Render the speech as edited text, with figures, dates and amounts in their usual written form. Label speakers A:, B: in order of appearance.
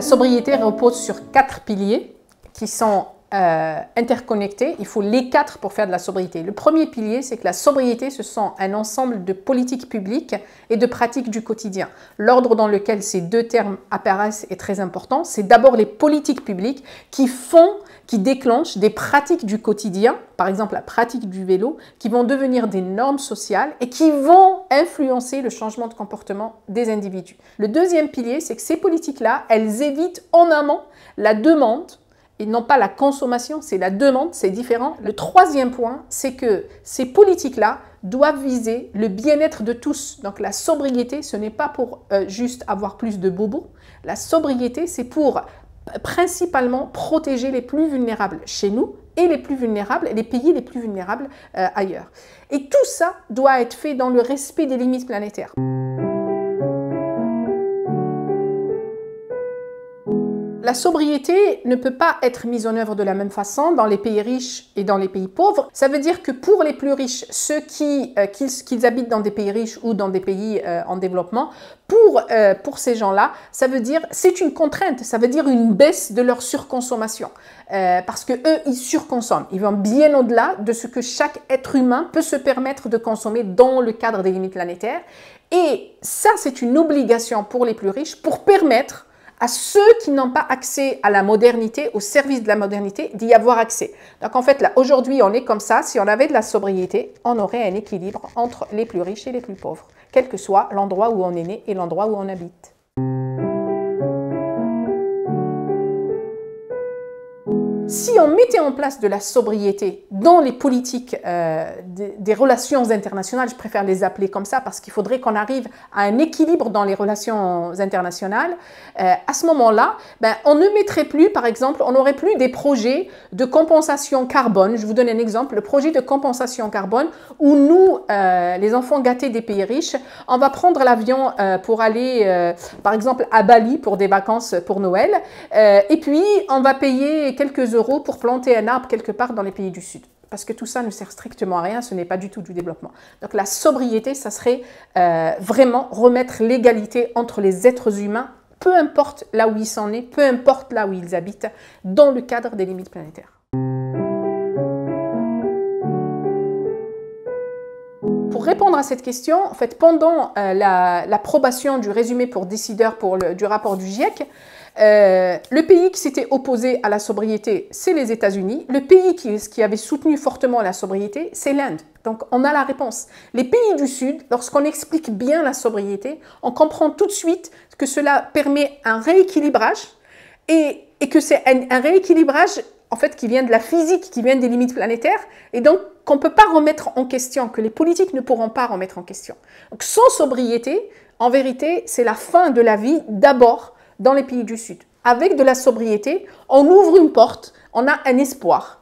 A: La sobriété repose sur 4 piliers qui sont interconnectés. Il faut les 4 pour faire de la sobriété. Le premier pilier, c'est que la sobriété, ce sont un ensemble de politiques publiques et de pratiques du quotidien. L'ordre dans lequel ces deux termes apparaissent est très important. C'est d'abord les politiques publiques qui déclenchent des pratiques du quotidien, par exemple la pratique du vélo, qui vont devenir des normes sociales et qui vont influencer le changement de comportement des individus. Le deuxième pilier, c'est que ces politiques-là, elles évitent en amont la demande et non pas la consommation, c'est la demande, c'est différent. Le troisième point, c'est que ces politiques-là doivent viser le bien-être de tous. Donc la sobriété, ce n'est pas pour juste avoir plus de bobos. La sobriété, c'est pour principalement protéger les plus vulnérables chez nous et les plus vulnérables, les pays les plus vulnérables ailleurs. Et tout ça doit être fait dans le respect des limites planétaires. La sobriété ne peut pas être mise en œuvre de la même façon dans les pays riches et dans les pays pauvres. Ça veut dire que pour les plus riches, ceux qu'ils habitent dans des pays riches ou dans des pays en développement, pour ces gens-là, ça veut dire, c'est une contrainte, ça veut dire une baisse de leur surconsommation. Parce que eux, ils surconsomment. Ils vont bien au-delà de ce que chaque être humain peut se permettre de consommer dans le cadre des limites planétaires. Et ça, c'est une obligation pour les plus riches pour permettre à ceux qui n'ont pas accès à la modernité, au service de la modernité, d'y avoir accès. Donc en fait, là, aujourd'hui, on est comme ça. Si on avait de la sobriété, on aurait un équilibre entre les plus riches et les plus pauvres, quel que soit l'endroit où on est né et l'endroit où on habite. Si on mettait en place de la sobriété dans les politiques des relations internationales, je préfère les appeler comme ça parce qu'il faudrait qu'on arrive à un équilibre dans les relations internationales, à ce moment-là, on ne mettrait plus, par exemple, on n'aurait plus des projets de compensation carbone. Je vous donne un exemple, le projet de compensation carbone où nous, les enfants gâtés des pays riches, on va prendre l'avion pour aller, par exemple, à Bali pour des vacances pour Noël, et puis on va payer quelques euros pour planter un arbre quelque part dans les pays du Sud. Parce que tout ça ne sert strictement à rien, ce n'est pas du tout du développement. Donc la sobriété, ça serait vraiment remettre l'égalité entre les êtres humains, peu importe là où ils sont nés, peu importe là où ils habitent, dans le cadre des limites planétaires. Pour répondre à cette question, en fait, pendant l'approbation du résumé pour décideurs du rapport du GIEC, le pays qui s'était opposé à la sobriété, c'est les États-Unis. Le pays qui avait soutenu fortement la sobriété, c'est l'Inde. Donc, on a la réponse. Les pays du Sud, lorsqu'on explique bien la sobriété, on comprend tout de suite que cela permet un rééquilibrage et que c'est un rééquilibrage en fait, qui vient de la physique, qui vient des limites planétaires, et donc qu'on ne peut pas remettre en question, que les politiques ne pourront pas remettre en question. Donc, sans sobriété, en vérité, c'est la fin de la vie d'abord dans les pays du Sud. Avec de la sobriété, on ouvre une porte, on a un espoir.